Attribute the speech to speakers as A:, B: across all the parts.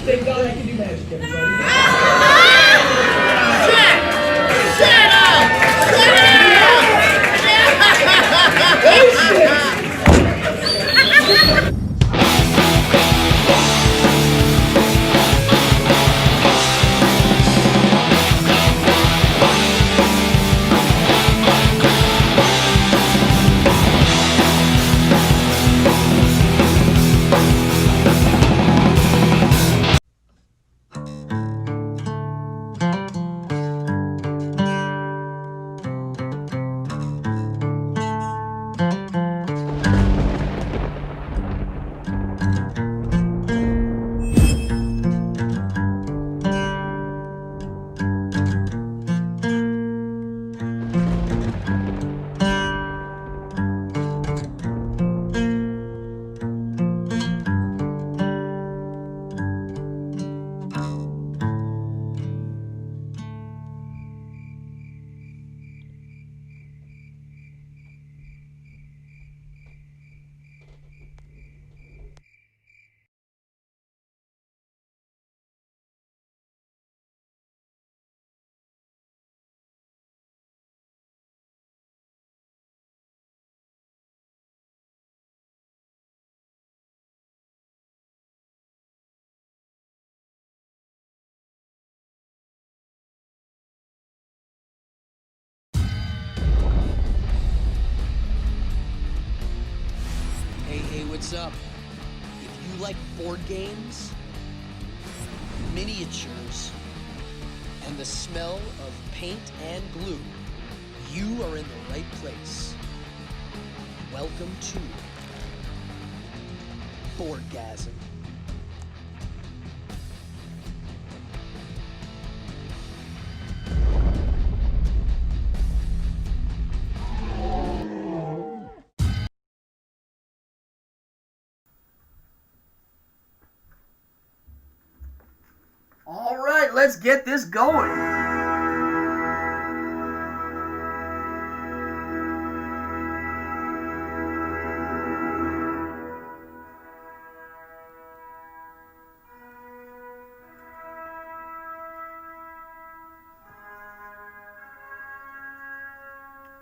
A: Thank God I can do magic, everybody.
B: Shut up!
C: Hey, what's up? If you like board games, miniatures, and the smell of paint and glue, you are in the right place. Welcome to Boardgasm.
B: All right, let's get this going.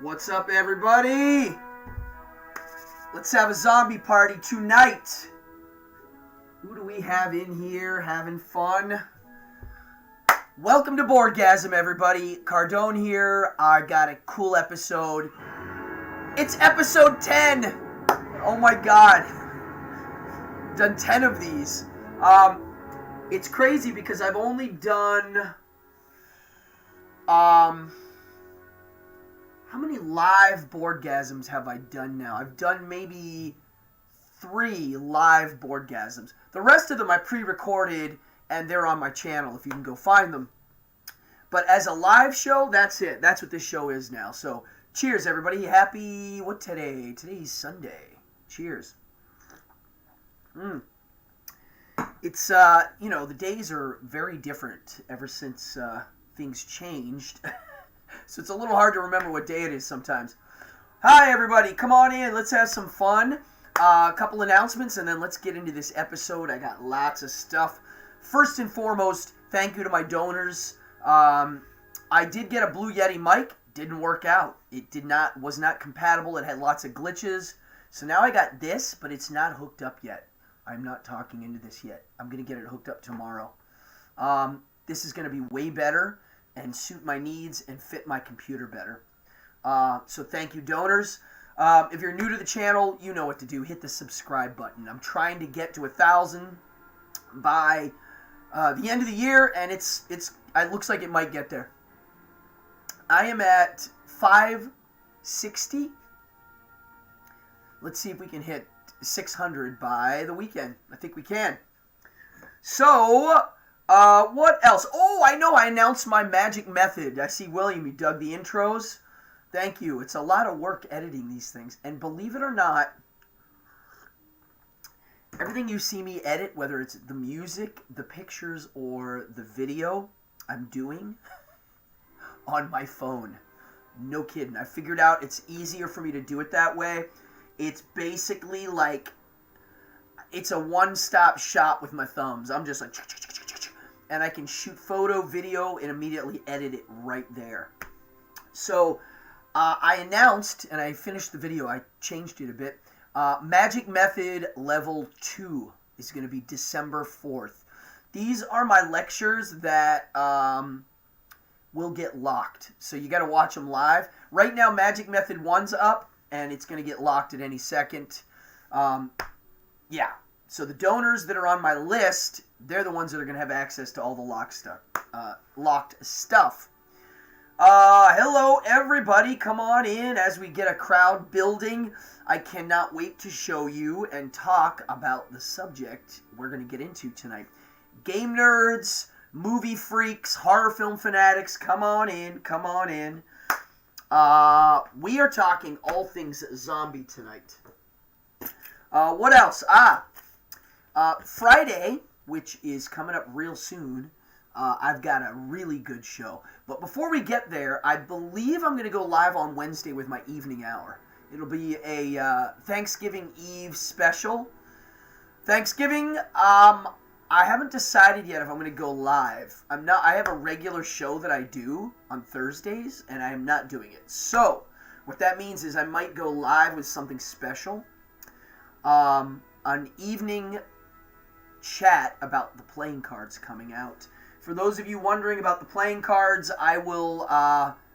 B: What's up, everybody? Let's have a zombie party tonight. Who do we have in here having fun? Welcome to Boardgasm, everybody. Cardone here. I got a cool episode. It's episode 10. Oh my god. Done 10 of these. It's crazy because I've only done how many live Boardgasms have I done now? I've done maybe 3 live Boardgasms. The rest of them I pre-recorded and they're on my channel if you can go find them. But as a live show, that's it. That's what this show is now. So, cheers, everybody. Happy, what today? Today's Sunday. Cheers. It's, you know, the days are very different ever since things changed. So it's a little hard to remember what day it is sometimes. Hi, everybody. Come on in. Let's have some fun. A couple announcements, and then let's get into this episode. I got lots of stuff. First and foremost, thank you to my donors. I did get a Blue Yeti mic. Didn't work out. It was not compatible. It had lots of glitches. So now I got this, but it's not hooked up yet. I'm not talking into this yet. I'm going to get it hooked up tomorrow. This is going to be way better and suit my needs and fit my computer better. So thank you, donors. If you're new to the channel, you know what to do. Hit the subscribe button. I'm trying to get to 1,000 by the end of the year, and it looks like it might get there. I am at 560. Let's see if we can hit 600 by the weekend. I think we can. So, what else? Oh, I know. I announced my magic method. I see William, you dug the intros. Thank you. It's a lot of work editing these things. And believe it or not, everything you see me edit, whether it's the music, the pictures, or the video, I'm doing on my phone. No kidding. I figured out it's easier for me to do it that way. It's basically like, it's a one-stop shop with my thumbs. I'm just like, and I can shoot photo, video, and immediately edit it right there. So I announced, and I finished the video, I changed it a bit, Magic Method Level 2 is going to be December 4th. These are my lectures that will get locked. So you got to watch them live. Right now, Magic Method 1's up, and it's going to get locked at any second. Yeah. So the donors that are on my list, they're the ones that are going to have access to all the locked stuff. Hello, everybody. Come on in as we get a crowd building. I cannot wait to show you and talk about the subject we're going to get into tonight. Game nerds, movie freaks, horror film fanatics, come on in, come on in. We are talking all things zombie tonight. What else? Friday, which is coming up real soon, I've got a really good show. But before we get there, I believe I'm going to go live on Wednesday with my evening hour. It'll be a Thanksgiving Eve special. Thanksgiving, I haven't decided yet if I'm going to go live. I have a regular show that I do on Thursdays, and I am not doing it. So, what that means is I might go live with something special. An evening chat about the playing cards coming out. For those of you wondering about the playing cards, I will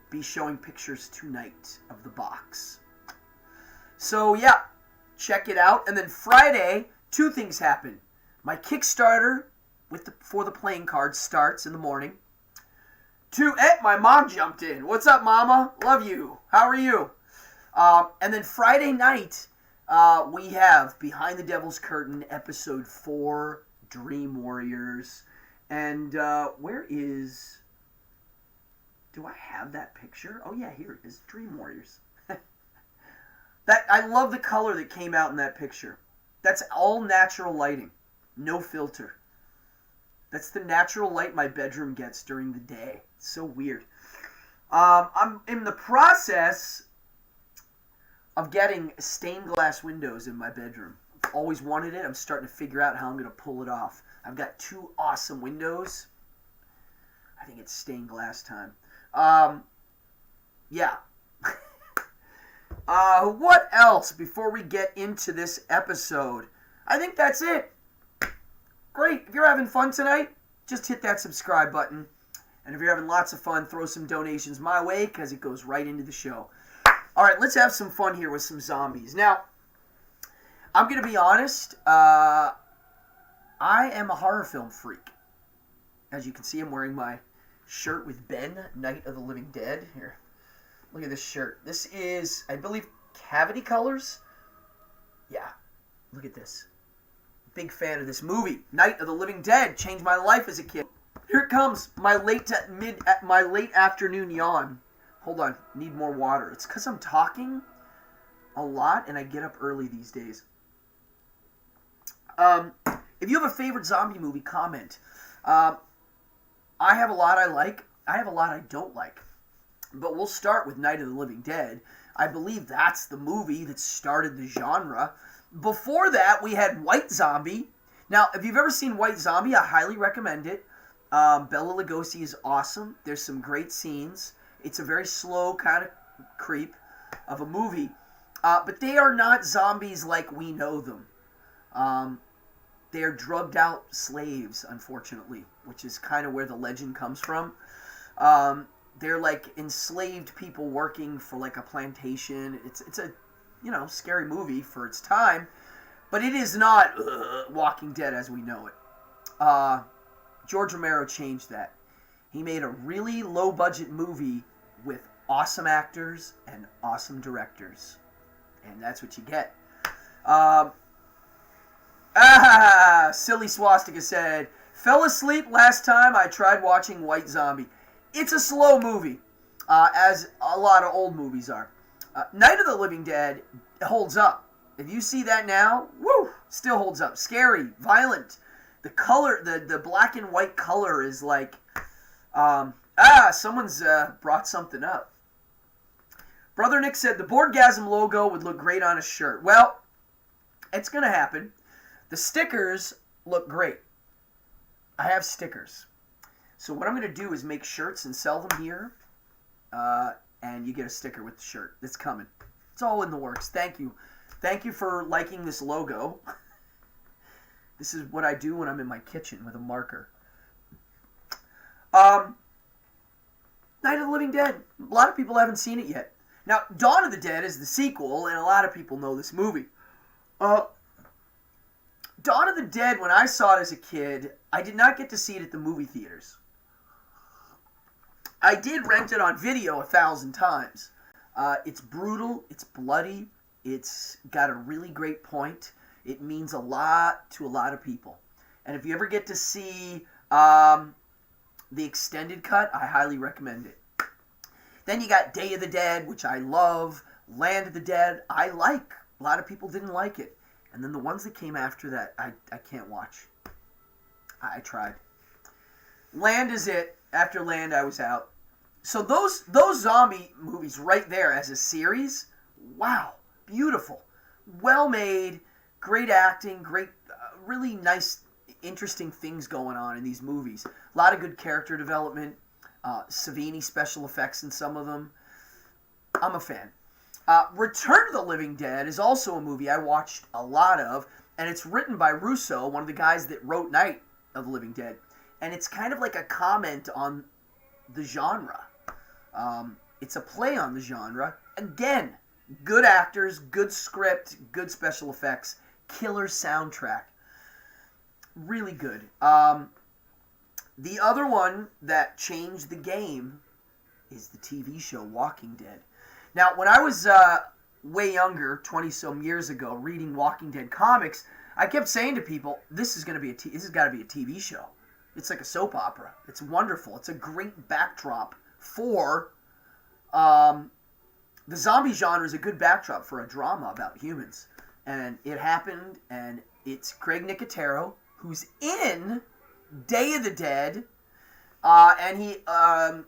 B: be showing pictures tonight of the box. So yeah, check it out. And then Friday, two things happen. My Kickstarter for the playing cards starts in the morning. My mom jumped in. What's up, Mama? Love you. How are you? And then Friday night, we have Behind the Devil's Curtain, Episode 4, Dream Warriors. And where is... Do I have that picture? Oh, yeah, here it is. Dream Warriors. I love the color that came out in that picture. That's all natural lighting. No filter. That's the natural light my bedroom gets during the day. It's so weird. I'm in the process of getting stained glass windows in my bedroom. I've always wanted it. I'm starting to figure out how I'm going to pull it off. I've got two awesome windows. I think it's stained glass time. Yeah. What else before we get into this episode? I think that's it. Great. If you're having fun tonight, just hit that subscribe button. And if you're having lots of fun, throw some donations my way because it goes right into the show. All right, let's have some fun here with some zombies. Now, I'm going to be honest. I am a horror film freak. As you can see, I'm wearing my shirt with Ben, Night of the Living Dead. Here, look at this shirt. This is, I believe, Cavity Colors. Yeah, look at this. Big fan of this movie, Night of the Living Dead. Changed my life as a kid. Here it comes, my late afternoon yawn. Hold on, need more water. It's because I'm talking a lot and I get up early these days. If you have a favorite zombie movie, comment. I have a lot I like. I have a lot I don't like. But we'll start with Night of the Living Dead. I believe that's the movie that started the genre. Before that, we had White Zombie. Now, if you've ever seen White Zombie, I highly recommend it. Bela Lugosi is awesome. There's some great scenes. It's a very slow kind of creep of a movie. But they are not zombies like we know them. They're drugged out slaves, unfortunately, which is kind of where the legend comes from. They're like enslaved people working for like a plantation. It's a, scary movie for its time, but it is not Walking Dead as we know it. George Romero changed that. He made a really low-budget movie with awesome actors and awesome directors. And that's what you get. Silly Swastika said, fell asleep last time I tried watching White Zombie. It's a slow movie, as a lot of old movies are. Night of the Living Dead holds up. If you see that now, woo, still holds up. Scary, violent. The color, the black and white color is like, someone's brought something up. Brother Nick said the Boardgasm logo would look great on a shirt. Well, it's going to happen. The stickers look great. I have stickers. So what I'm going to do is make shirts and sell them here, and you get a sticker with the shirt. It's coming. It's all in the works. Thank you. Thank you for liking this logo. This is what I do when I'm in my kitchen with a marker. Night of the Living Dead. A lot of people haven't seen it yet. Now, Dawn of the Dead is the sequel, and a lot of people know this movie. Dawn of the Dead, when I saw it as a kid, I did not get to see it at the movie theaters. I did rent it on video 1,000 times. It's brutal, it's bloody, it's got a really great point. It means a lot to a lot of people. And if you ever get to see the extended cut, I highly recommend it. Then you got Day of the Dead, which I love. Land of the Dead, I like. A lot of people didn't like it. And then the ones that came after that, I can't watch. I tried. Land is it. After Land, I was out. So those zombie movies right there as a series, wow, beautiful. Well made, great acting, great, really nice, interesting things going on in these movies. A lot of good character development. Savini special effects in some of them. I'm a fan. Return of the Living Dead is also a movie I watched a lot of, and it's written by Russo, one of the guys that wrote Night of the Living Dead. And it's kind of like a comment on the genre. It's a play on the genre. Again, good actors, good script, good special effects, killer soundtrack. Really good. The other one that changed the game is the TV show Walking Dead. Now, when I was way younger, 20-some years ago, reading Walking Dead comics, I kept saying to people, this has got to be a TV show. It's like a soap opera. It's wonderful. It's a great backdrop for the zombie genre is a good backdrop for a drama about humans. And it happened, and it's Craig Nicotero, who's in Day of the Dead, and he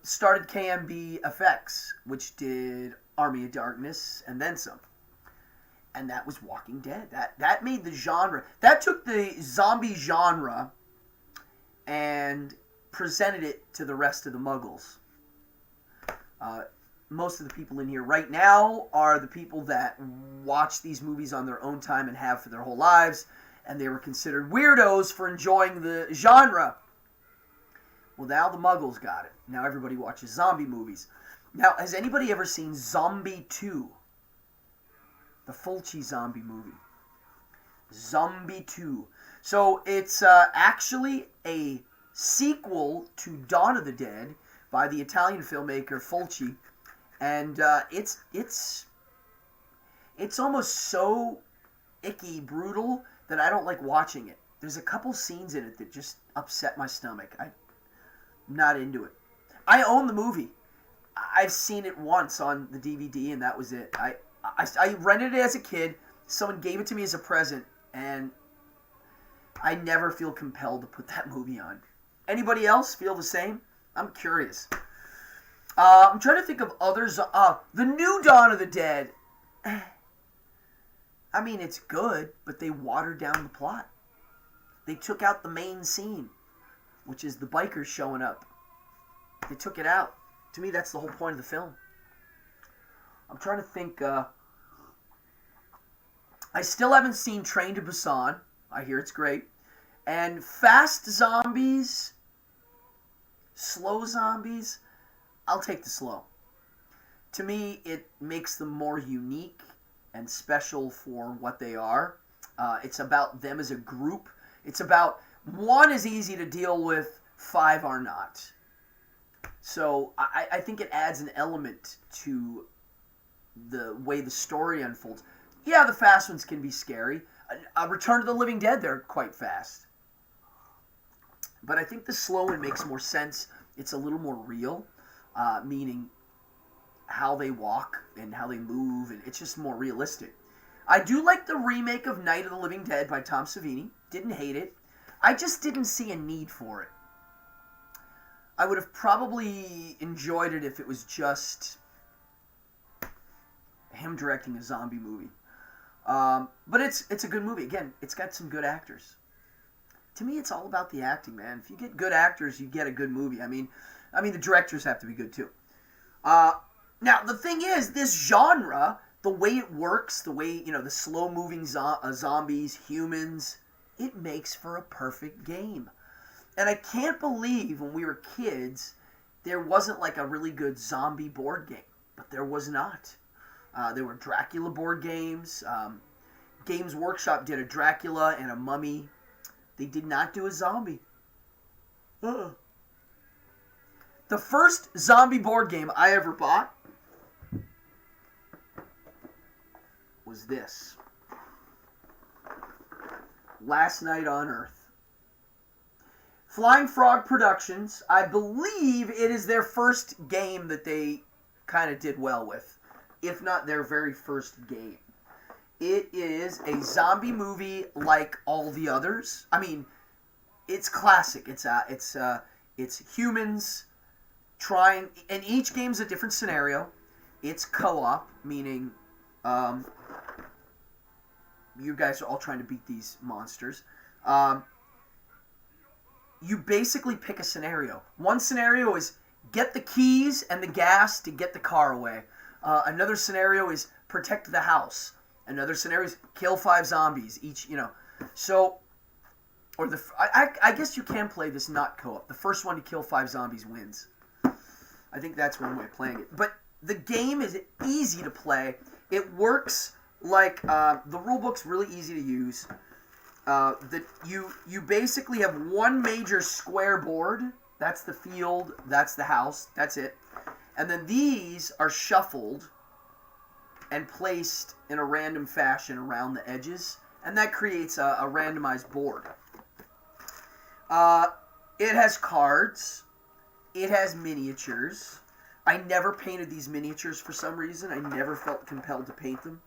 B: started KMB Effects, which did Army of Darkness and then some. And that was Walking Dead. That made the genre. That took the zombie genre and presented it to the rest of the Muggles. Most of the people in here right now are the people that watch these movies on their own time and have for their whole lives, and they were considered weirdos for enjoying the genre. Well, now the Muggles got it. Now everybody watches zombie movies. Now, has anybody ever seen Zombie 2? The Fulci zombie movie. Zombie 2. So it's actually a sequel to Dawn of the Dead by the Italian filmmaker Fulci, and it's almost so icky, brutal that I don't like watching it. There's a couple scenes in it that just upset my stomach. I'm not into it. I own the movie. I've seen it once on the DVD, and that was it. I rented it as a kid. Someone gave it to me as a present, and I never feel compelled to put that movie on. Anybody else feel the same? I'm curious. I'm trying to think of others. The new Dawn of the Dead. I mean, it's good, but they watered down the plot. They took out the main scene, which is the bikers showing up. They took it out. To me, that's the whole point of the film. I'm trying to think. I still haven't seen Train to Busan. I hear it's great. And fast zombies, slow zombies, I'll take the slow. To me, it makes them more unique and special for what they are. It's about them as a group. It's about, one is easy to deal with, 5 are not. So I think it adds an element to the way the story unfolds. Yeah, the fast ones can be scary. Return to the Living Dead, they're quite fast. But I think the slow one makes more sense. It's a little more real, meaning how they walk and how they move, and it's just more realistic. I do like the remake of Night of the Living Dead by Tom Savini. Didn't hate it. I just didn't see a need for it. I would have probably enjoyed it if it was just him directing a zombie movie. But it's a good movie. Again, it's got some good actors. to me, it's all about the acting, man. If you get good actors, you get a good movie. I mean, the directors have to be good too. Now, the thing is, this genre, the way it works, the way, the slow-moving zombies, humans, it makes for a perfect game. And I can't believe when we were kids, there wasn't like a really good zombie board game. But there was not. There were Dracula board games. Games Workshop did a Dracula and a Mummy. They did not do a zombie. The first zombie board game I ever bought was this. Last Night on Earth. Flying Frog Productions, I believe it is their first game that they kind of did well with, if not their very first game. It is a zombie movie like all the others. I mean, it's classic. It's humans trying, and each game's a different scenario. It's co-op, meaning you guys are all trying to beat these monsters. You basically pick a scenario. One scenario is get the keys and the gas to get the car away. Another scenario is protect the house. Another scenario is kill 5 zombies each, So, or I guess you can play this not co-op. The first one to kill 5 zombies wins. I think that's one way of playing it. But the game is easy to play. It works like, the rulebook's really easy to use. You basically have one major square board. That's the field, that's the house, that's it. And then these are shuffled and placed in a random fashion around the edges. And that creates a randomized board. It has cards. It has miniatures. I never painted these miniatures for some reason. I never felt compelled to paint them.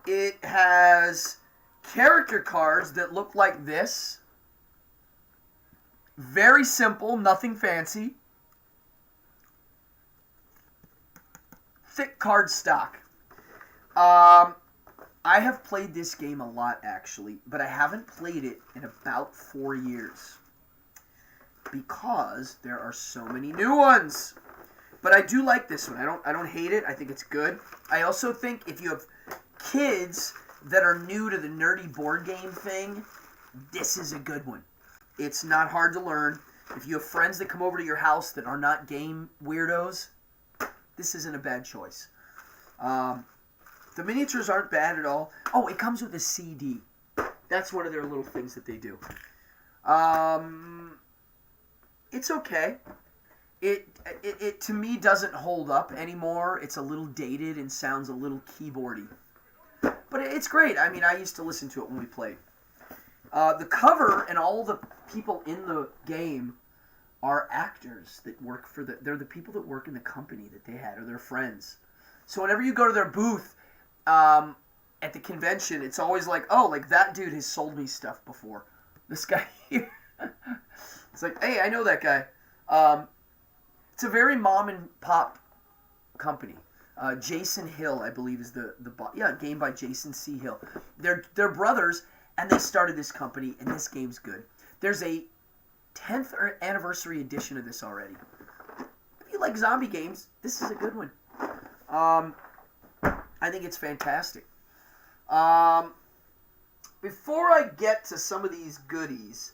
B: It has character cards that look like this. Very simple, nothing fancy. Thick card stock. I have played this game a lot, actually, but I haven't played it in about 4 years because there are so many new ones. But I do like this one. I don't hate it. I think it's good. I also think if you have kids that are new to the nerdy board game thing, this is a good one. It's not hard to learn. If you have friends that come over to your house that are not game weirdos, this isn't a bad choice. The miniatures aren't bad at all. Oh, it comes with a CD. That's one of their little things that they do. It's okay. It to me doesn't hold up anymore. It's a little dated and sounds a little keyboardy. But it's great. I mean, I used to listen to it when we played. The cover and all the people in the game are actors that work for they're the people that work in the company that they had, or their friends. So whenever you go to their booth at the convention, it's always like, oh, like that dude has sold me stuff before. This guy here. It's like, hey, I know that guy. It's a very mom and pop company. Jason Hill, I believe, is the game by Jason C. Hill. They're brothers, and they started this company, and this game's good. There's a 10th anniversary edition of this already. If you like zombie games, this is a good one. I think it's fantastic. Before I get to some of these goodies,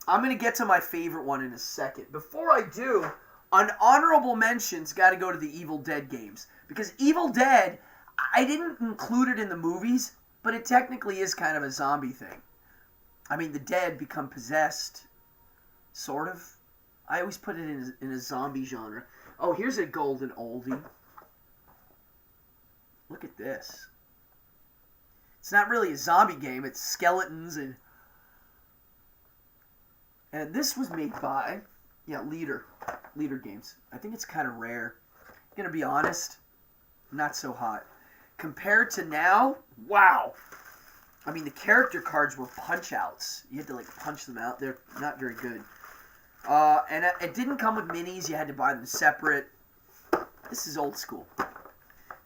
B: I'm going to get to my favorite one in a second. Before I do, an honorable mention's got to go to the Evil Dead games. Because Evil Dead, I didn't include it in the movies, but it technically is kind of a zombie thing. I mean, the dead become possessed, sort of. I always put it in a zombie genre. Oh, here's a golden oldie. Look at this. It's not really a zombie game. It's skeletons and this was made by, Leader Games. I think it's kind of rare. I'm gonna be honest, not so hot. Compared to now, wow. I mean, the character cards were punch-outs. You had to, punch them out. They're not very good. And it didn't come with minis. You had to buy them separate. This is old school.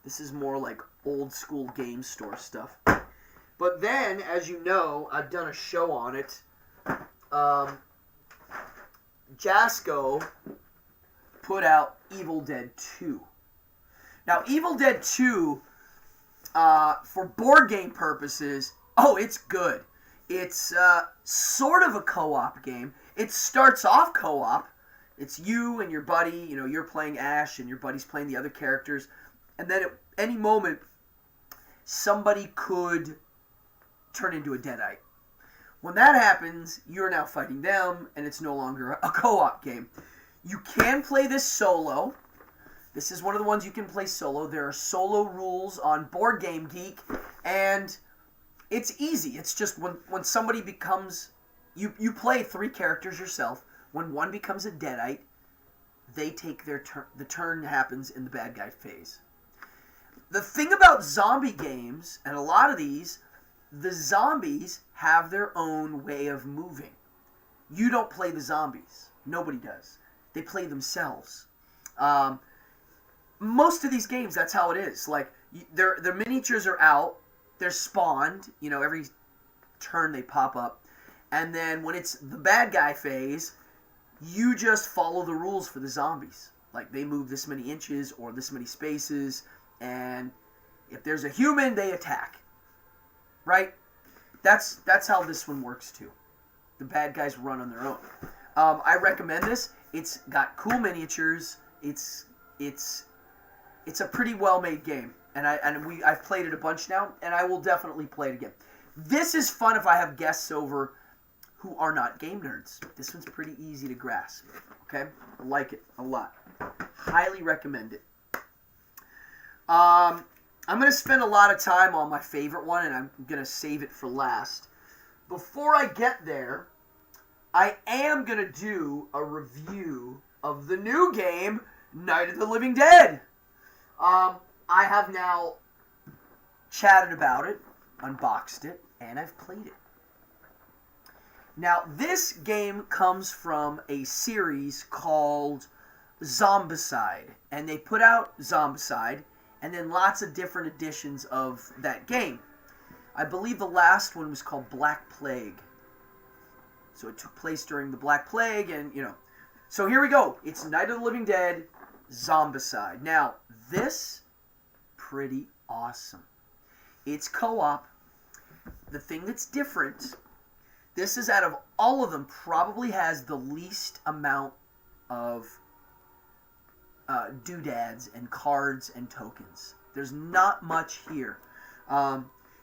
B: This is more like old school game store stuff. But then, as you know, I've done a show on it. Jasco put out Evil Dead 2. Now, Evil Dead 2, for board game purposes, it's good. It's sort of a co-op game. It starts off co-op. It's you and your buddy. You know, you're playing Ash and your buddy's playing the other characters. And then at any moment, somebody could turn into a Deadite. When that happens, you're now fighting them, and it's no longer a co-op game. You can play this solo. This is one of the ones you can play solo. There are solo rules on Board Game Geek, and it's easy. It's just when somebody becomes... You play 3 characters yourself. When one becomes a Deadite, they take their turn. The turn happens in the bad guy phase. The thing about zombie games, and a lot of these, the zombies have their own way of moving. You don't play the zombies. Nobody does. They play themselves. Most of these games, that's how it is. Like, their miniatures are out. They're spawned. You know, every turn they pop up. And then when it's the bad guy phase, you just follow the rules for the zombies. Like, they move this many inches or this many spaces. And if there's a human, they attack. Right? That's how this one works, too. The bad guys run on their own. I recommend this. It's got cool miniatures. It's a pretty well-made game. And I've played it a bunch now, and I will definitely play it again. This is fun if I have guests over who are not game nerds. This one's pretty easy to grasp. Okay? I like it a lot. Highly recommend it. I'm going to spend a lot of time on my favorite one, and I'm going to save it for last. Before I get there, I am going to do a review of the new game, Night of the Living Dead. I have now chatted about it, unboxed it, and I've played it. Now, this game comes from a series called Zombicide, and they put out Zombicide, and then lots of different editions of that game. I believe the last one was called Black Plague. So it took place during the Black Plague, and, you know. So here we go. It's Night of the Living Dead, Zombicide. Now, this, pretty awesome. It's co-op. The thing that's different, this is out of all of them, probably has the least amount of doodads and cards and tokens. There's not much here.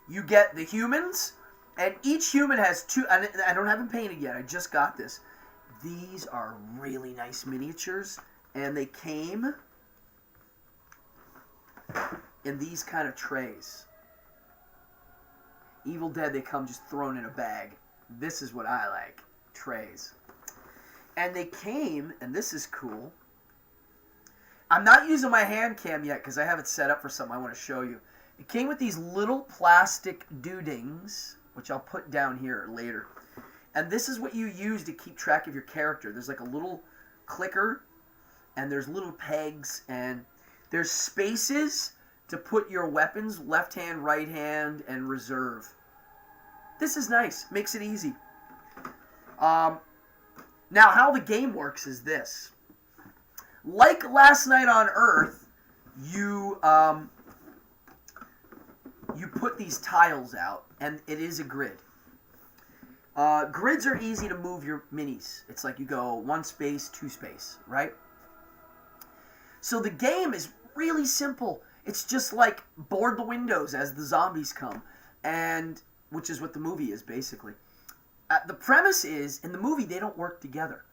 B: You get the humans, and each human has 2. I don't have them painted yet. I just got this. These are really nice miniatures, and they came in these kind of trays. Evil Dead, they come just thrown in a bag. This is what I like. Trays. And they came, and this is cool. I'm not using my hand cam yet because I have it set up for something I want to show you. It came with these little plastic doodings, which I'll put down here later. And this is what you use to keep track of your character. There's like a little clicker, and there's little pegs, and there's spaces to put your weapons, left hand, right hand, and reserve. This is nice. Makes it easy. Now, how the game works is this. Like Last Night on Earth, you put these tiles out, and it is a grid. Grids are easy to move your minis. It's like you go 1 space, 2 space, right? So the game is really simple. It's just like board the windows as the zombies come, and which is what the movie is, basically. The premise is, in the movie, they don't work together,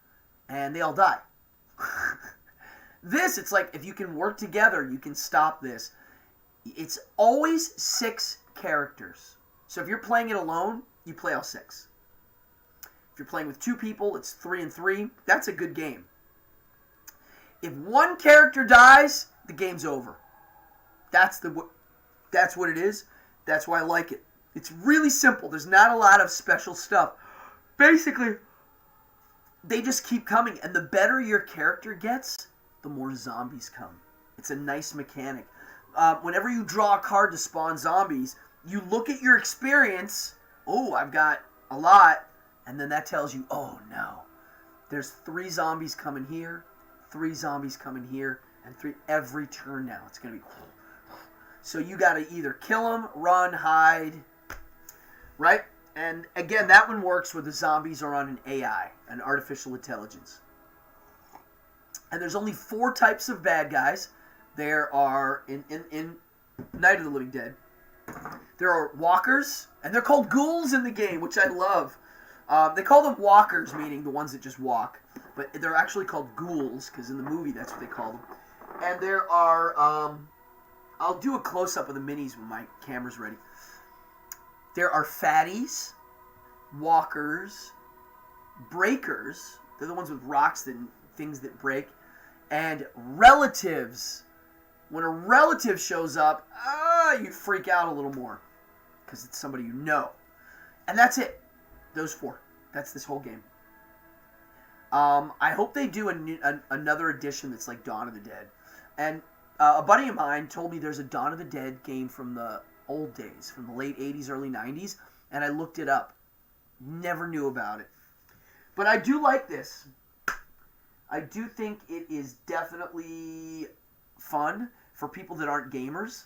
B: and they all die. This, it's like, if you can work together, you can stop this. It's always 6 characters. So if you're playing it alone, you play all 6. If you're playing with 2 people, it's 3 and 3. That's a good game. If 1 character dies, the game's over. That's what it is. That's why I like it. It's really simple. There's not a lot of special stuff. Basically, they just keep coming, and the better your character gets, the more zombies come. It's a nice mechanic. Whenever you draw a card to spawn zombies, you look at your experience, oh, I've got a lot, and then that tells you, oh no, there's 3 zombies coming here, 3 zombies coming here, and 3 every turn now. It's going to be cool. So you got to either kill them, run, hide, right? And again, that one works where the zombies are on an AI, an artificial intelligence. And there's only 4 types of bad guys. There are, in Night of the Living Dead, there are walkers, and they're called ghouls in the game, which I love. They call them walkers, meaning the ones that just walk. But they're actually called ghouls, because in the movie that's what they call them. And there are, I'll do a close-up of the minis when my camera's ready. There are fatties, walkers, breakers. They're the ones with rocks and things that break. And relatives. When a relative shows up, you freak out a little more. Because it's somebody you know. And that's it. Those 4. That's this whole game. I hope they do another edition that's like Dawn of the Dead. And a buddy of mine told me there's a Dawn of the Dead game from the old days, from the late 80s, early 90s, and I looked it up. Never knew about it. But I do like this. I do think it is definitely fun for people that aren't gamers.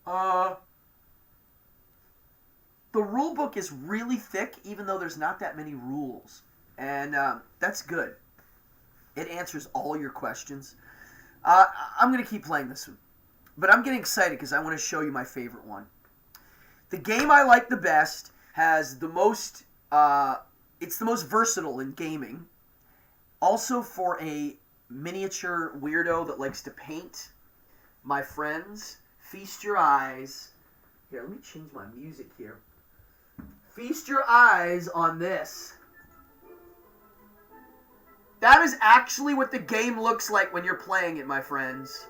B: The rule book is really thick, even though there's not that many rules. And that's good. It answers all your questions. I'm going to keep playing this one. But I'm getting excited because I want to show you my favorite one. The game I like the best has the most... it's the most versatile in gaming. Also for a miniature weirdo that likes to paint. My friends, feast your eyes. Here, let me change my music here. Feast your eyes on this. That is actually what the game looks like when you're playing it, my friends.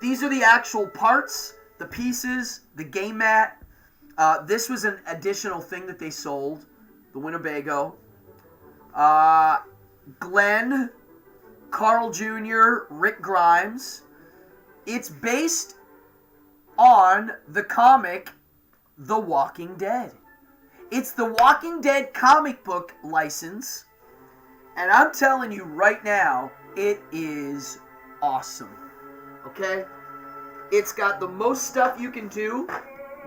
B: These are the actual parts, the pieces, the game mat. This was an additional thing that they sold, the Winnebago. Glenn, Carl Jr., Rick Grimes. It's based on the comic The Walking Dead. It's the Walking Dead comic book license. And I'm telling you right now, it is awesome. Okay? It's got the most stuff you can do.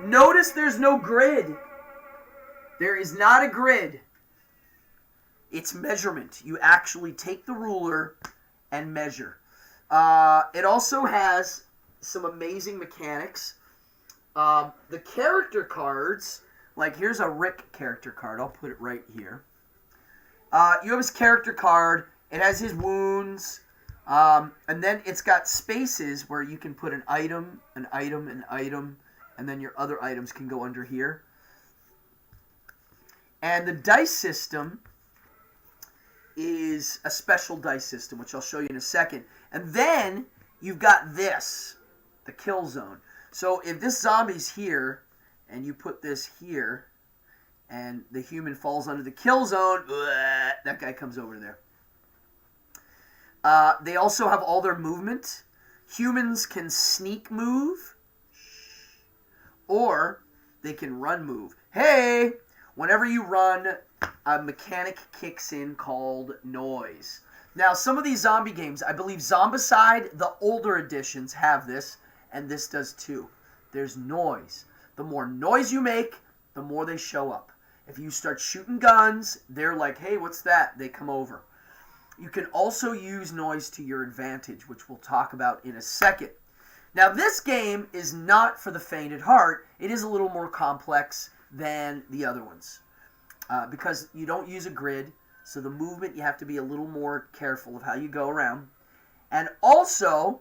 B: Notice there's no grid. There is not a grid. It's measurement. You actually take the ruler and measure. It also has some amazing mechanics. The character cards, like here's a Rick character card. I'll put it right here. You have his character card. It has his wounds. And then it's got spaces where you can put an item, an item, an item, and then your other items can go under here. And the dice system is a special dice system, which I'll show you in a second. And then you've got this, the kill zone. So if this zombie's here, and you put this here, and the human falls under the kill zone, that guy comes over there. They also have all their movement. Humans can sneak move, or they can run move. Hey, whenever you run, a mechanic kicks in called noise. Now, some of these zombie games, I believe Zombicide, the older editions, have this, and this does too. There's noise. The more noise you make, the more they show up. If you start shooting guns, they're like, hey, what's that? They come over. You can also use noise to your advantage, which we'll talk about in a second. Now, this game is not for the faint at heart. It is a little more complex than the other ones because you don't use a grid, so the movement, you have to be a little more careful of how you go around. And also,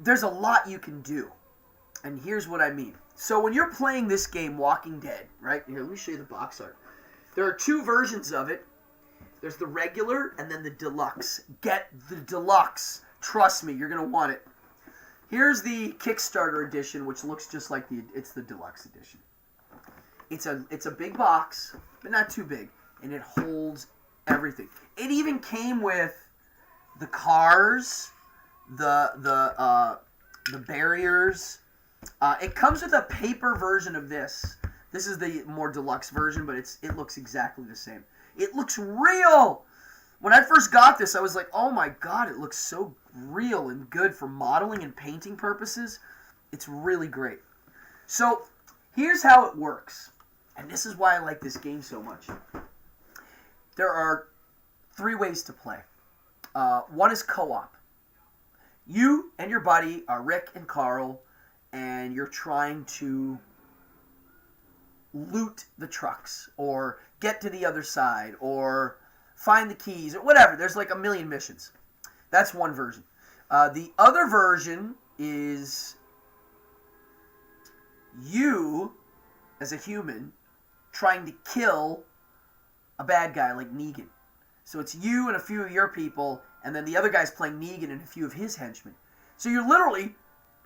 B: there's a lot you can do. And here's what I mean. So when you're playing this game, Walking Dead, right? Here, let me show you the box art. There are 2 versions of it. There's the regular and then the deluxe. Get the deluxe. Trust me, you're going to want it. Here's the Kickstarter edition, which looks just like it's the deluxe edition. It's a big box, but not too big. And it holds everything. It even came with the cars, the barriers. It comes with a paper version of this. This is the more deluxe version, but it looks exactly the same. It looks real. When I first got this, I was like, oh my god, it looks so real and good for modeling and painting purposes. It's really great. So, here's how it works. And this is why I like this game so much. There are 3 ways to play. One is co-op. You and your buddy are Rick and Carl, and you're trying to loot the trucks, or get to the other side, or find the keys, or whatever. There's like a million missions. That's one version. The other version is you, as a human, trying to kill a bad guy like Negan. So it's you and a few of your people, and then the other guy's playing Negan and a few of his henchmen. So you're literally,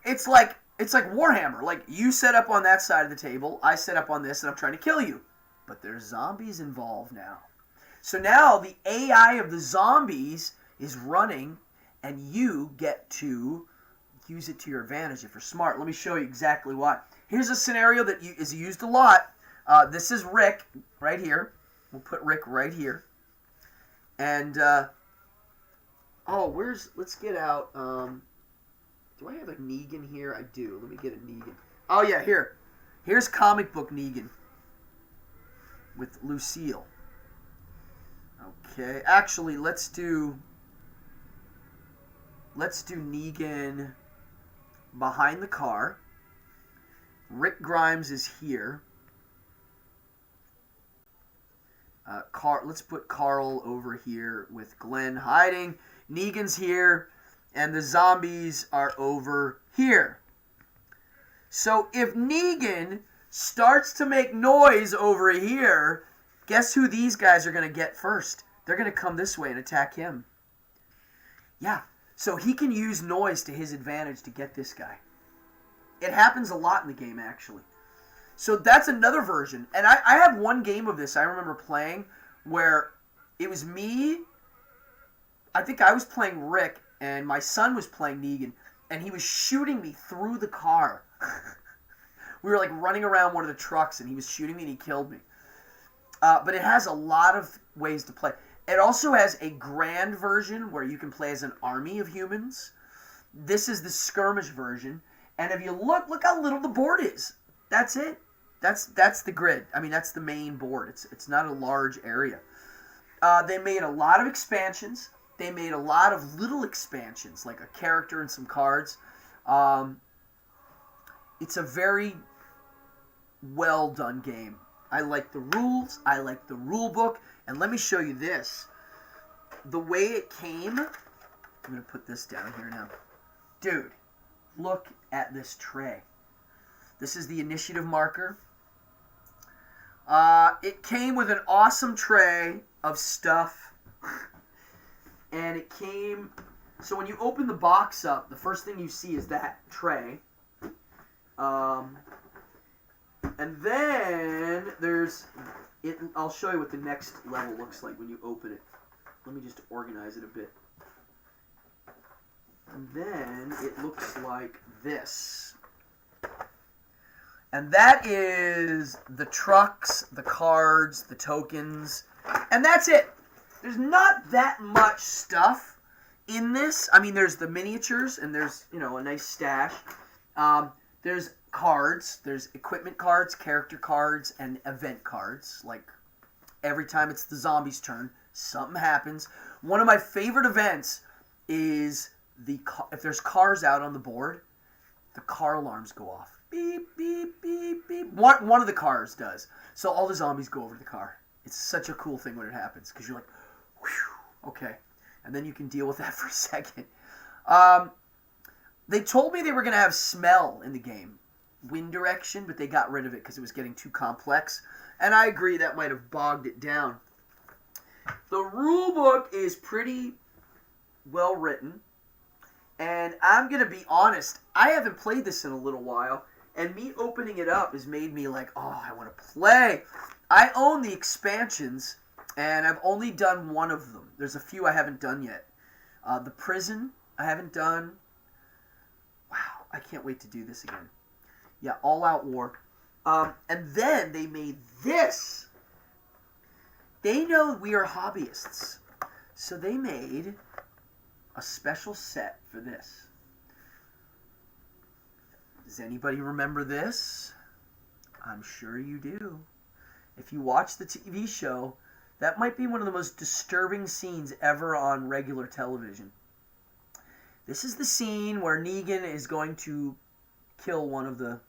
B: it's like Warhammer. Like, you set up on that side of the table, I set up on this, and I'm trying to kill you. But there's zombies involved now. So now the AI of the zombies is running, and you get to use it to your advantage if you're smart. Let me show you exactly why. Here's a scenario that is used a lot. This is Rick right here. We'll put Rick right here. And, let's get out, do I have a Negan here? I do. Let me get a Negan. Oh, yeah, here. Here's comic book Negan with Lucille. Okay, actually, let's do Negan behind the car. Rick Grimes is here. Let's put Carl over here with Glenn hiding. Negan's here, and the zombies are over here. So if Negan starts to make noise over here, guess who these guys are going to get first? They're going to come this way and attack him. Yeah, so he can use noise to his advantage to get this guy. It happens a lot in the game, actually. So that's another version. And I have one game of this I remember playing where it was me. I think I was playing Rick, and my son was playing Negan, and he was shooting me through the car. We were like running around one of the trucks, and he was shooting me, and he killed me. But it has a lot of ways to play. It also has a grand version where you can play as an army of humans. This is the skirmish version. And if you look how little the board is. That's it. That's the grid. I mean, that's the main board. It's not a large area. They made a lot of expansions. They made a lot of little expansions, like a character and some cards. It's a very well done game. I like the rules. I like the rule book. And let me show you this. The way it came. I'm going to put this down here now. Dude, look at this tray. This is the initiative marker. It came with an awesome tray of stuff. And it came... So when you open the box up, the first thing you see is that tray. And then there's... I'll show you what the next level looks like when you open it. Let me just organize it a bit. And then it looks like this. And that is the trucks, the cards, the tokens, and that's it. There's not that much stuff in this. I mean, there's the miniatures, and there's, a nice stash. There's cards. There's equipment cards, character cards, and event cards. Like, every time it's the zombies' turn, something happens. One of my favorite events is if there's cars out on the board, the car alarms go off. Beep, beep, beep, beep. One of the cars does. So all the zombies go over to the car. It's such a cool thing when it happens, because you're like, whew, okay. And then you can deal with that for a second. They told me they were going to have smell in the game. Wind direction, but they got rid of it because it was getting too complex. And I agree, that might have bogged it down. The rule book is pretty well written. And I'm going to be honest, I haven't played this in a little while. And me opening it up has made me like, oh, I want to play. I own the expansions, and I've only done one of them. There's a few I haven't done yet. The Prison, I haven't done. Wow, I can't wait to do this again. Yeah, All Out War. And then they made this. They know we are hobbyists. So they made a special set for this. Does anybody remember this? I'm sure you do. If you watch the TV show, that might be one of the most disturbing scenes ever on regular television. This is the scene where Negan is going to kill one of the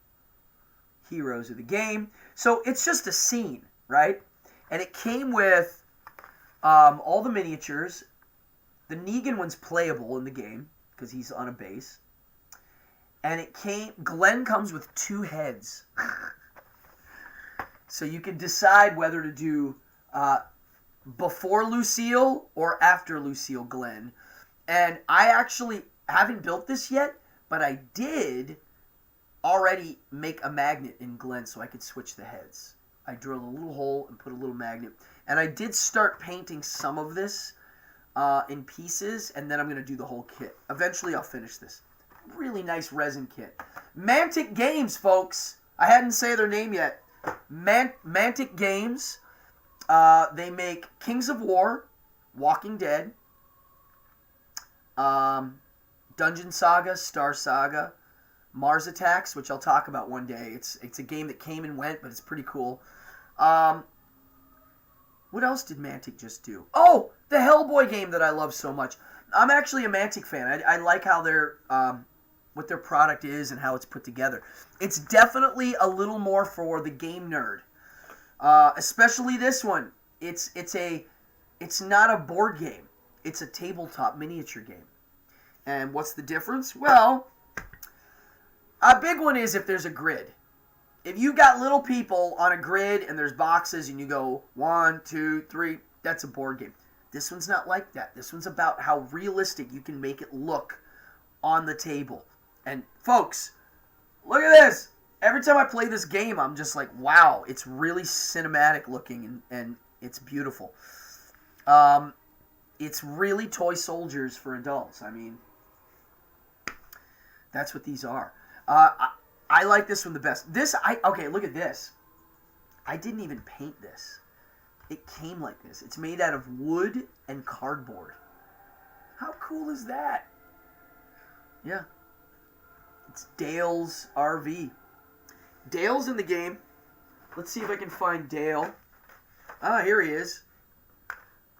B: heroes of the game. So it's just a scene, right? And it came with all the miniatures. The Negan one's playable in the game because he's on a base. And Glenn comes with 2 heads. So you can decide whether to do before Lucille or after Lucille Glenn. And I actually haven't built this yet, but I did already make a magnet in Glenn so I could switch the heads. I drilled a little hole and put a little magnet. And I did start painting some of this in pieces, and then I'm going to do the whole kit. Eventually I'll finish this. Really nice resin kit. Mantic Games, folks. I hadn't said their name yet. Mantic Games. They make Kings of War, Walking Dead, Dungeon Saga, Star Saga, Mars Attacks, which I'll talk about one day. It's a game that came and went, but it's pretty cool. What else did Mantic just do? Oh, the Hellboy game that I love so much. I'm actually a Mantic fan. I like how they're what their product is and how it's put together. It's definitely a little more for the game nerd. Especially this one. It's not a board game. It's a tabletop miniature game. And what's the difference? Well, a big one is if there's a grid. If you got little people on a grid and there's boxes and you go 1, 2, 3, that's a board game. This one's not like that. This one's about how realistic you can make it look on the table. And folks, look at this. Every time I play this game, I'm just like, wow, it's really cinematic looking and it's beautiful. It's really toy soldiers for adults. I mean, that's what these are. I like this one the best. Okay, look at this. I didn't even paint this. It came like this. It's made out of wood and cardboard. How cool is that? Yeah. It's Dale's RV. Dale's in the game. Let's see if I can find Dale. Ah, here he is.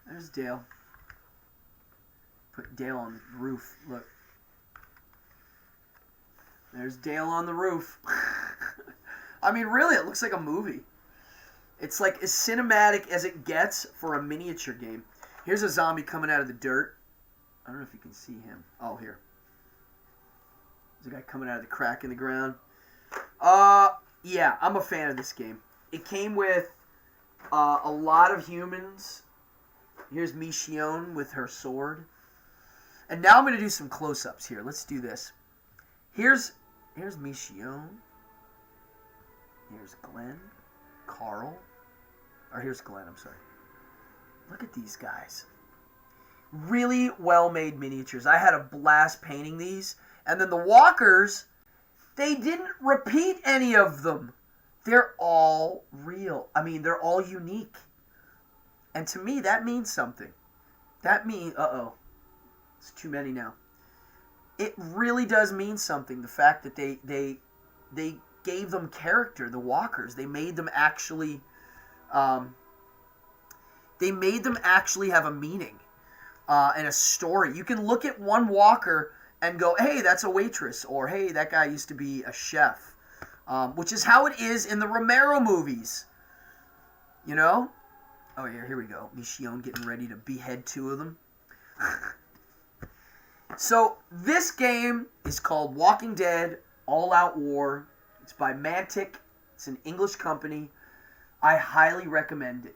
B: There's Dale. Put Dale on the roof. Look. There's Dale on the roof. I mean, really, it looks like a movie. It's like as cinematic as it gets for a miniature game. Here's a zombie coming out of the dirt. I don't know if you can see him. Oh, here. There's a guy coming out of the crack in the ground. Yeah, I'm a fan of this game. It came with a lot of humans. Here's Michonne with her sword. And now I'm going to do some close-ups here. Let's do this. Here's Michonne. Here's Glenn. Carl. Or here's Glenn, I'm sorry. Look at these guys. Really well-made miniatures. I had a blast painting these. And then the walkers, they didn't repeat any of them. They're all real. I mean, they're all unique. And to me, that means something. That means, it's too many now. It really does mean something. The fact that they gave them character, the walkers. They made them actually, have a meaning and a story. You can look at one walker and go, hey, that's a waitress, or hey, that guy used to be a chef, which is how it is in the Romero movies. You know? Oh, yeah, here we go. Michonne getting ready to behead 2 of them. So, this game is called Walking Dead All Out War. It's by Mantic. It's an English company. I highly recommend it.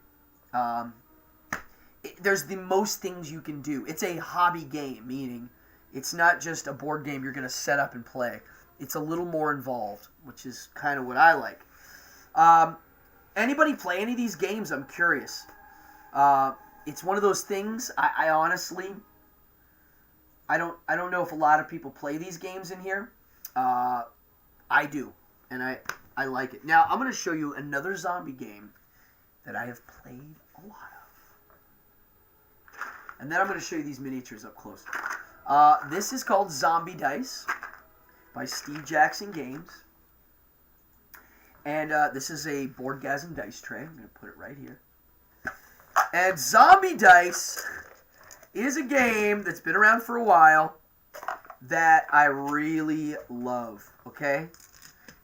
B: There's the most things you can do. It's a hobby game, meaning it's not just a board game you're going to set up and play. It's a little more involved, which is kind of what I like. Anybody play any of these games? I'm curious. It's one of those things, I honestly, I don't know if a lot of people play these games in here. I do, and I like it. Now I'm going to show you another zombie game that I have played a lot of, and then I'm going to show you these miniatures up close. This is called Zombie Dice by Steve Jackson Games, and this is a Boardgasm dice tray. I'm going to put it right here. And Zombie Dice is a game that's been around for a while that I really love, okay?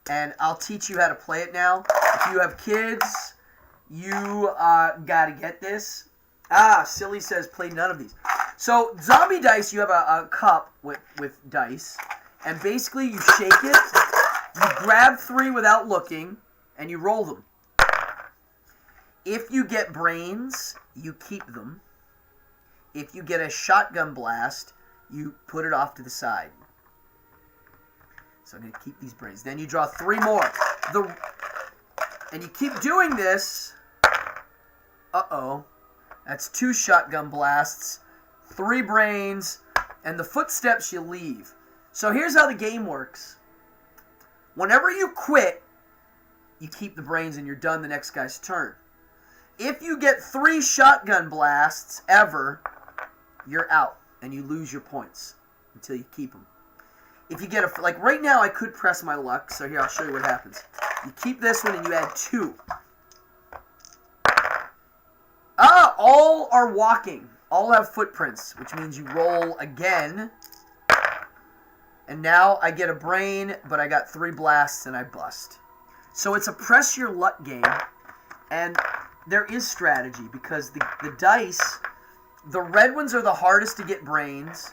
B: And I'll teach you how to play it now. If you have kids, you got to get this. Silly says play none of these. So, Zombie Dice, you have a cup with dice, and basically you shake it, you grab 3 without looking, and you roll them. If you get brains, you keep them. If you get a shotgun blast, you put it off to the side. So I'm going to keep these brains. Then you draw 3 more. And you keep doing this. Uh-oh. That's 2 shotgun blasts, 3 brains, and the footsteps you leave. So here's how the game works. Whenever you quit, you keep the brains and you're done the next guy's turn. If you get 3 shotgun blasts ever, you're out and you lose your points until you keep them. If you get like right now I could press my luck, so here I'll show you what happens. You keep this one and you add 2. All are walking. All have footprints, which means you roll again. And now I get a brain, but I got 3 blasts and I bust. So it's a press your luck game, and there is strategy because the dice, the red ones are the hardest to get brains,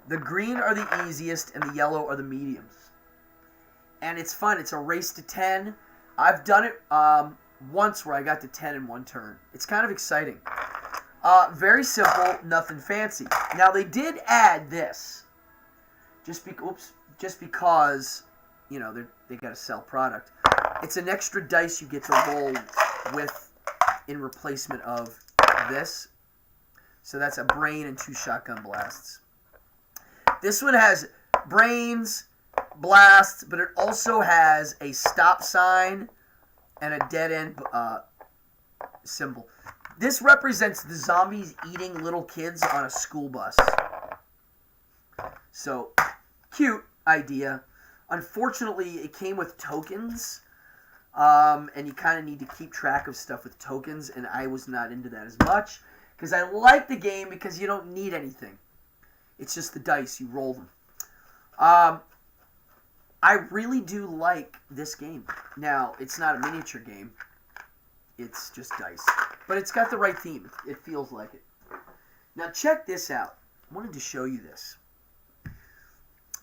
B: the green are the easiest, and the yellow are the mediums. And it's fun. It's a race to 10. I've done it once where I got to 10 in one turn. It's kind of exciting. Very simple, nothing fancy. Now they did add this, just because, you know, they got to sell product. It's an extra dice you get to roll with in replacement of this. So that's a brain and 2 shotgun blasts. This one has brains, blasts, but it also has a stop sign and a dead end symbol. This represents the zombies eating little kids on a school bus. So, cute idea. Unfortunately, it came with tokens, and you kind of need to keep track of stuff with tokens, and I was not into that as much, because I like the game because you don't need anything. It's just the dice, you roll them. I really do like this game. Now, it's not a miniature game. It's just dice. But it's got the right theme. It feels like it. Now, check this out. I wanted to show you this.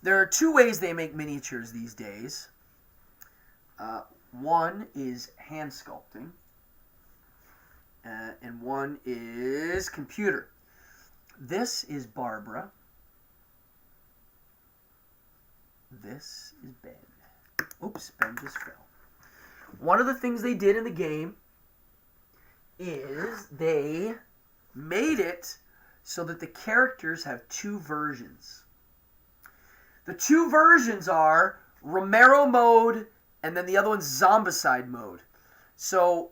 B: There are 2 ways they make miniatures these days. One is hand sculpting, and one is computer. This is Barbara. This is Ben. Oops, Ben just fell. One of the things they did in the game is they made it so that the characters have 2 versions. The 2 versions are Romero mode, and then the other one's Zombicide mode. So,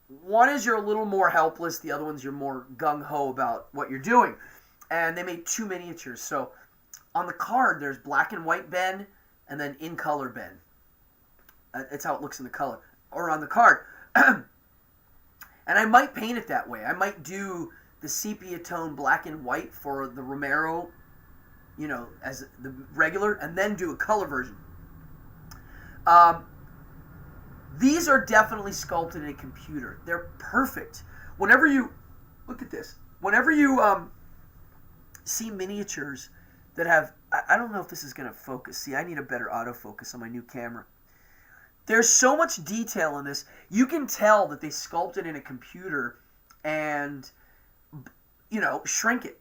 B: one is you're a little more helpless, the other one's you're more gung-ho about what you're doing. And they made 2 miniatures. So, on the card, there's black and white Ben, and then in color Ben. That's how it looks in the color. Or on the card. And I might paint it that way. I might do the sepia tone black and white for the Romero, you know, as the regular, and then do a color version. These are definitely sculpted in a computer. They're perfect. Whenever you, look at this, whenever you see miniatures that have, I don't know if this is going to focus. See, I need a better autofocus on my new camera. There's so much detail in this. You can tell that they sculpted in a computer and, you know, shrink it.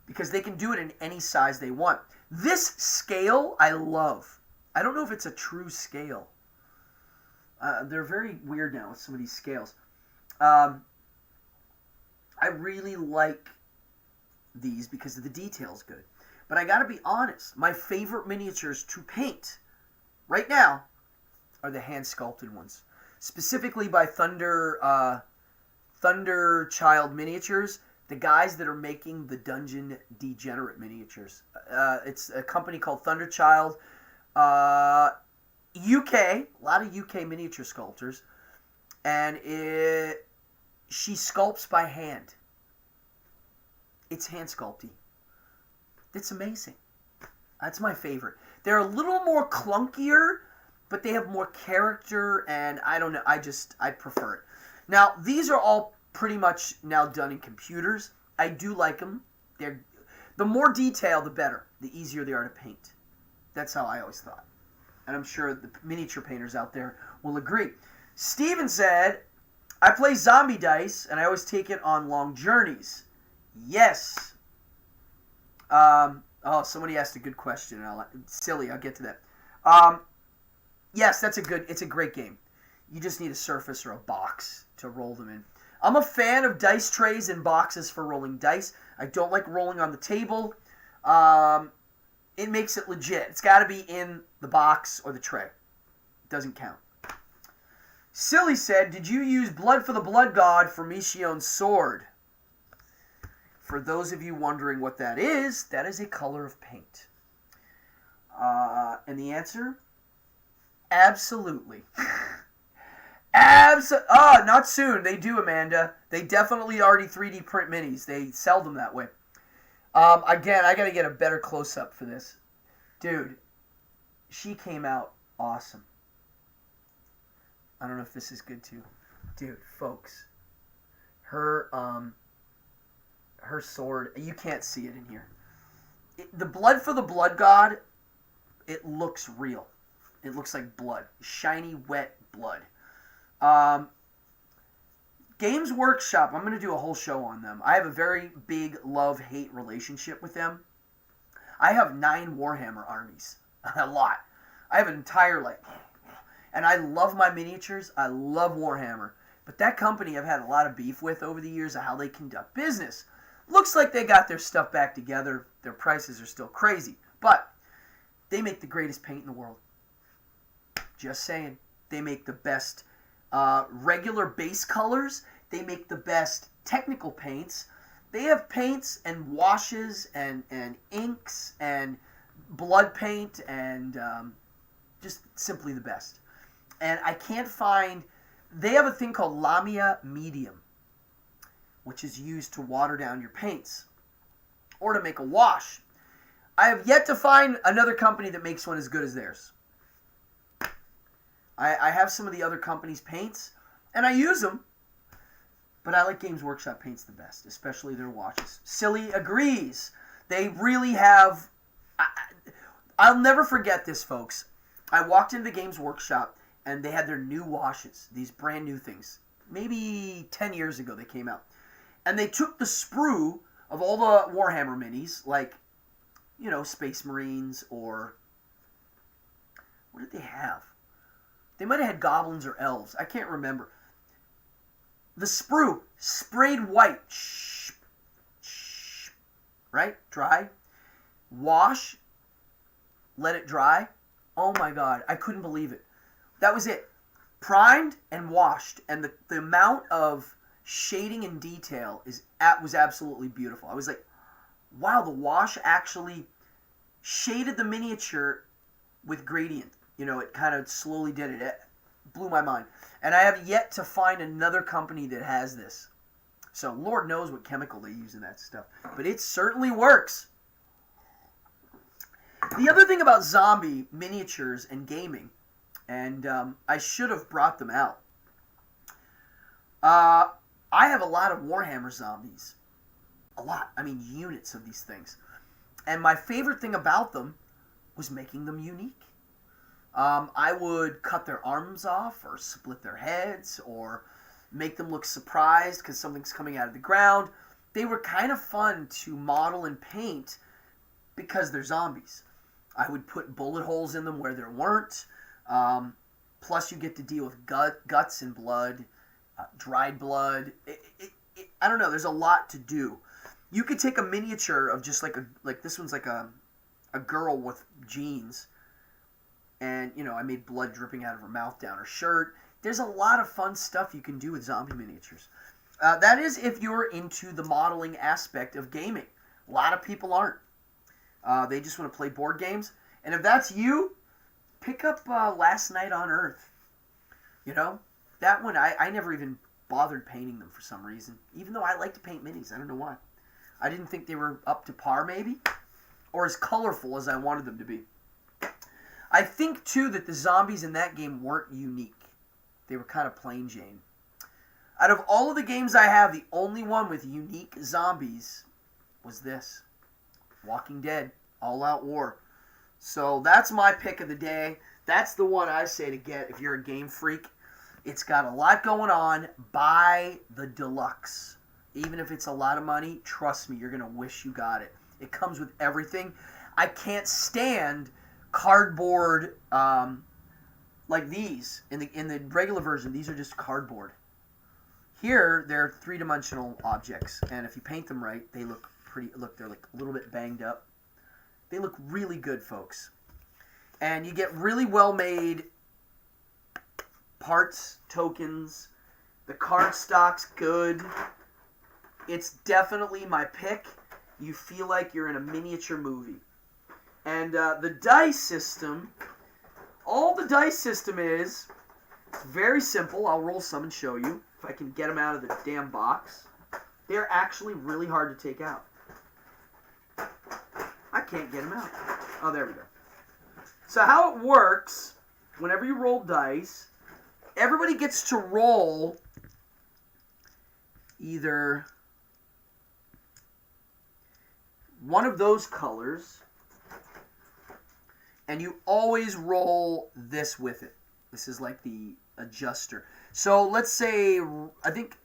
B: Because they can do it in any size they want. This scale, I love. I don't know if it's a true scale. They're very weird now with some of these scales. I really like these because the detail's good. But I gotta be honest, my favorite miniatures to paint right now are the hand-sculpted ones. Specifically by Thunder Child Miniatures, the guys that are making the Dungeon Degenerate miniatures. It's a company called Thunder Child. UK, a lot of UK miniature sculptors. And she sculpts by hand. It's hand sculpting. It's amazing. That's my favorite. They're a little more clunkier, but they have more character, and I don't know. I prefer it. Now, these are all pretty much now done in computers. I do like them. The more detail, the better. The easier they are to paint. That's how I always thought. And I'm sure the miniature painters out there will agree. Steven said, I play zombie dice, and I always take it on long journeys. Yes. Somebody asked a good question. Silly, I'll get to that. Yes, it's a great game. You just need a surface or a box to roll them in. I'm a fan of dice trays and boxes for rolling dice. I don't like rolling on the table. It makes it legit. It's got to be in the box or the tray. It doesn't count. Silly said, did you use Blood for the Blood God for Michionne's sword? For those of you wondering what that is a color of paint. And the answer? Absolutely. Not soon. They do, Amanda. They definitely already 3D print minis. They sell them that way. Again, I got to get a better close-up for this. Dude, she came out awesome. I don't know if this is good too. Dude, folks. Her sword, you can't see it in here. The Blood for the Blood God, it looks real. It looks like blood. Shiny, wet blood. Games Workshop, I'm going to do a whole show on them. I have a very big love-hate relationship with them. I have 9 Warhammer armies. A lot. I have an entire, and I love my miniatures. I love Warhammer. But that company I've had a lot of beef with over the years of how they conduct business. Looks like they got their stuff back together. Their prices are still crazy. But they make the greatest paint in the world. Just saying. They make the best regular base colors. They make the best technical paints. They have paints and washes and inks and blood paint and just simply the best. And I can't find... They have a thing called Lamia Medium, which is used to water down your paints or to make a wash. I have yet to find another company that makes one as good as theirs. I have some of the other companies' paints, and I use them, but I like Games Workshop paints the best, especially their washes. Silly agrees. They really have... I'll never forget this, folks. I walked into Games Workshop, and they had their new washes, these brand new things. Maybe 10 years ago they came out. And they took the sprue of all the Warhammer minis, like, Space Marines, or... What did they have? They might have had goblins or elves. I can't remember. The sprue, sprayed white. Right? Dry. Wash. Let it dry. Oh my God. I couldn't believe it. That was it. Primed and washed. And the amount of shading and detail was absolutely beautiful. I was like, wow, the wash actually shaded the miniature with gradient. It kind of slowly did it. It blew my mind. And I have yet to find another company that has this. So Lord knows what chemical they use in that stuff. But it certainly works. The other thing about zombie miniatures and gaming, and I should have brought them out. I have a lot of Warhammer zombies. A lot. I mean, units of these things. And my favorite thing about them was making them unique. I would cut their arms off or split their heads or make them look surprised because something's coming out of the ground. They were kind of fun to model and paint because they're zombies. I would put bullet holes in them where there weren't. Plus you get to deal with guts and blood, dried blood. I don't know. There's a lot to do. You could take a miniature of just like this one's like a a girl with jeans, and, you know, I made blood dripping out of her mouth down her shirt. There's a lot of fun stuff you can do with zombie miniatures. That is if you're into the modeling aspect of gaming. A lot of people aren't. They just want to play board games. And if that's you, pick up Last Night on Earth. You know, that one, I never even bothered painting them for some reason. Even though I like to paint minis. I don't know why. I didn't think they were up to par, maybe. Or as colorful as I wanted them to be. I think, too, that the zombies in that game weren't unique. They were kind of plain Jane. Out of all of the games I have, the only one with unique zombies was this. Walking Dead, All Out War. So that's my pick of the day. That's the one I say to get if you're a game freak. It's got a lot going on. Buy the deluxe. Even if it's a lot of money, trust me, you're going to wish you got it. It comes with everything. I can't stand cardboard like these. In the regular version, these are just cardboard. Here, they're three-dimensional objects, and if you paint them right, they look pretty. Look, they're like a little bit banged up. They look really good, folks. And you get really well-made parts, tokens. The card stock's good. It's definitely my pick. You feel like you're in a miniature movie. And the dice system, all the dice system is, it's very simple. I'll roll some and show you if I can get them out of the damn box. They're actually really hard to take out. I can't get them out. Oh, there we go. So how it works, whenever you roll dice, everybody gets to roll either one of those colors, and you always roll this with it. This is like the adjuster. So let's say, I think,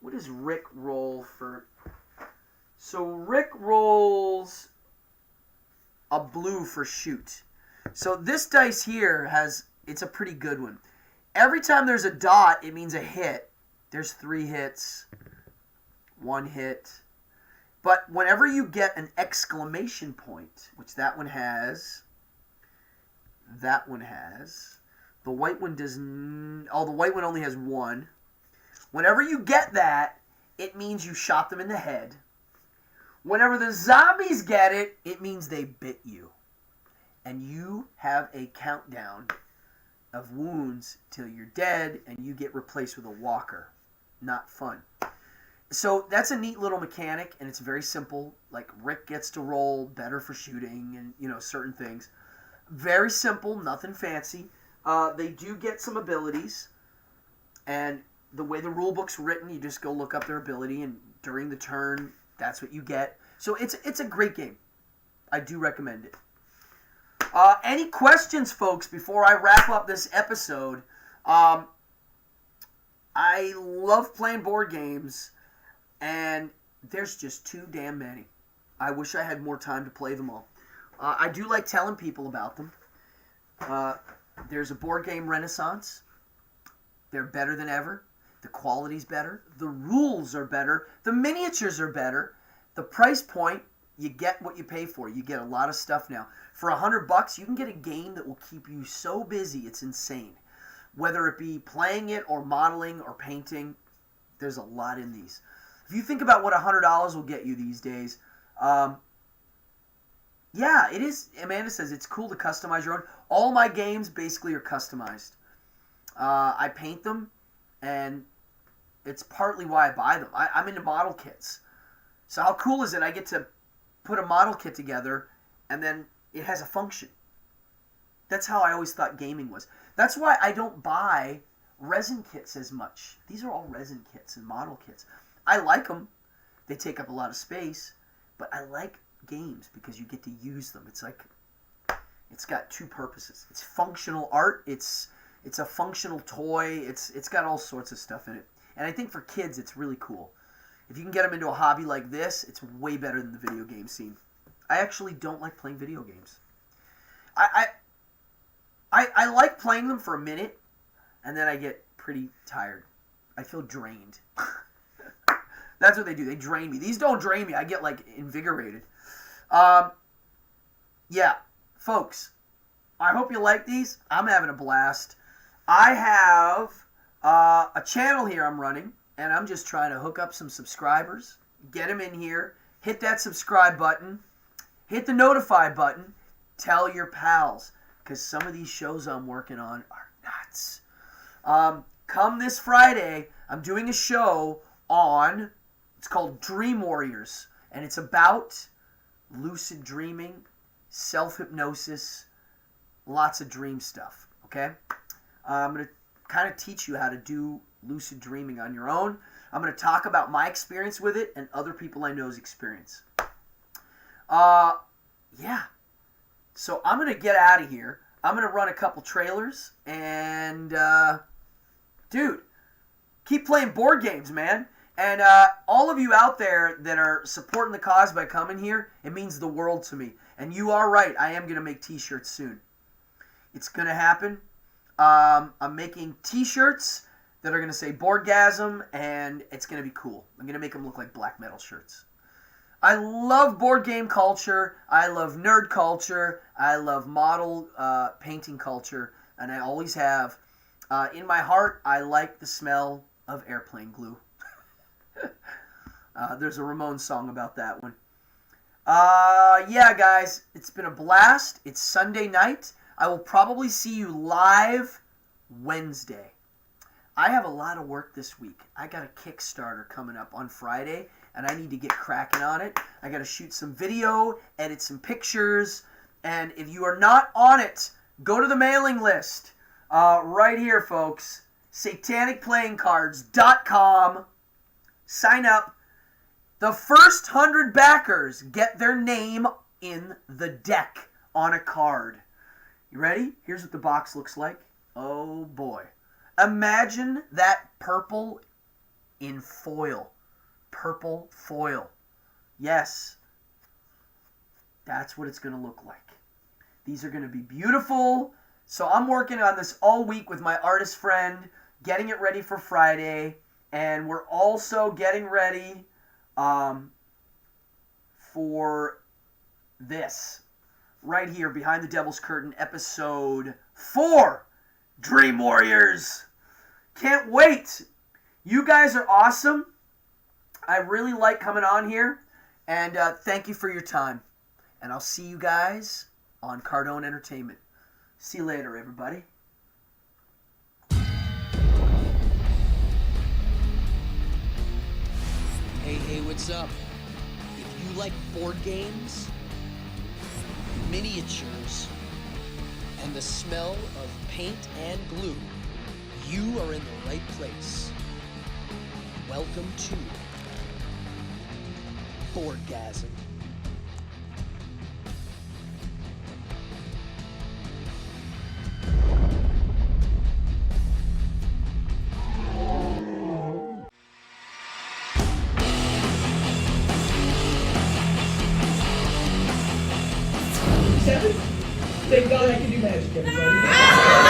B: what does Rick roll for? So Rick rolls a blue for shoot. So this dice here it's a pretty good one. Every time there's a dot, it means a hit. There's 3 hits, 1 hit. But whenever you get an exclamation point, which that one has, the white one doesn't. Oh, the white one only has 1. Whenever you get that, it means you shot them in the head. Whenever the zombies get it, it means they bit you. And you have a countdown of wounds till you're dead and you get replaced with a walker. Not fun. So that's a neat little mechanic, and it's very simple. Like, Rick gets to roll better for shooting and, you know, certain things. Very simple, nothing fancy. They do get some abilities, and the way the rule book's written, you just go look up their ability, and during the turn, that's what you get. So it's a great game. I do recommend it. Any questions, folks, before I wrap up this episode? I love playing board games, and there's just too damn many. I wish I had more time to play them all. I do like telling people about them. There's a board game renaissance. They're better than ever. The quality's better. The rules are better. The miniatures are better. The price point, you get what you pay for. You get a lot of stuff now. For $100, you can get a game that will keep you so busy, it's insane. Whether it be playing it or modeling or painting, there's a lot in these. If you think about what $100 will get you these days, yeah, it is. Amanda says it's cool to customize your own. All my games basically are customized. I paint them, and it's partly why I buy them. I'm into model kits. So how cool is it? I get to put a model kit together, and then it has a function. That's how I always thought gaming was. That's why I don't buy resin kits as much. These are all resin kits and model kits. I like them. They take up a lot of space, but I like games because you get to use them. It's like, it's got 2 purposes. It's functional art. It's a functional toy. It's got all sorts of stuff in it. And I think for kids, it's really cool. If you can get them into a hobby like this, it's way better than the video game scene. I actually don't like playing video games. I like playing them for a minute, and then I get pretty tired. I feel drained. That's what they do. They drain me. These don't drain me. I get, like, invigorated. yeah, folks, I hope you like these. I'm having a blast. I have a channel here I'm running, and I'm just trying to hook up some subscribers, get them in here, hit that subscribe button, hit the notify button, tell your pals, because some of these shows I'm working on are nuts. Come this Friday, I'm doing a show on, it's called Dream Warriors, and it's about lucid dreaming, self-hypnosis, lots of dream stuff, okay? I'm going to kind of teach you how to do lucid dreaming on your own. I'm going to talk about my experience with it and other people I know's experience. Yeah. So I'm going to get out of here. I'm going to run a couple trailers, and, dude, keep playing board games, man. And all of you out there that are supporting the cause by coming here, it means the world to me. And you are right, I am going to make t-shirts soon. It's going to happen. I'm making t-shirts that are going to say Boardgasm, and it's going to be cool. I'm going to make them look like black metal shirts. I love board game culture. I love nerd culture. I love model painting culture, and I always have. In my heart, I like the smell of airplane glue. There's a Ramones song about that one. Yeah, guys, it's been a blast. It's Sunday night. I will probably see you live Wednesday. I have a lot of work this week. I got a Kickstarter coming up on Friday, and I need to get cracking on it. I got to shoot some video, edit some pictures, and if you are not on it, go to the mailing list. Right here, folks. SatanicPlayingCards.com. Sign up. The first 100 backers get their name in the deck on a card. You ready? Here's what the box looks like. Oh boy. Imagine that purple in foil. Purple foil. Yes. That's what it's going to look like. These are going to be beautiful. So I'm working on this all week with my artist friend, getting it ready for Friday. And we're also getting ready for this. Right here, Behind the Devil's Curtain, episode 4, Dream Warriors. Can't wait. You guys are awesome. I really like coming on here. And thank you for your time. And I'll see you guys on Cardone Entertainment. See you later, everybody.
C: Hey, what's up? If you like board games, miniatures, and the smell of paint and glue, you are in the right place. Welcome to Boardgasm.
A: Thank God I can do magic, everybody.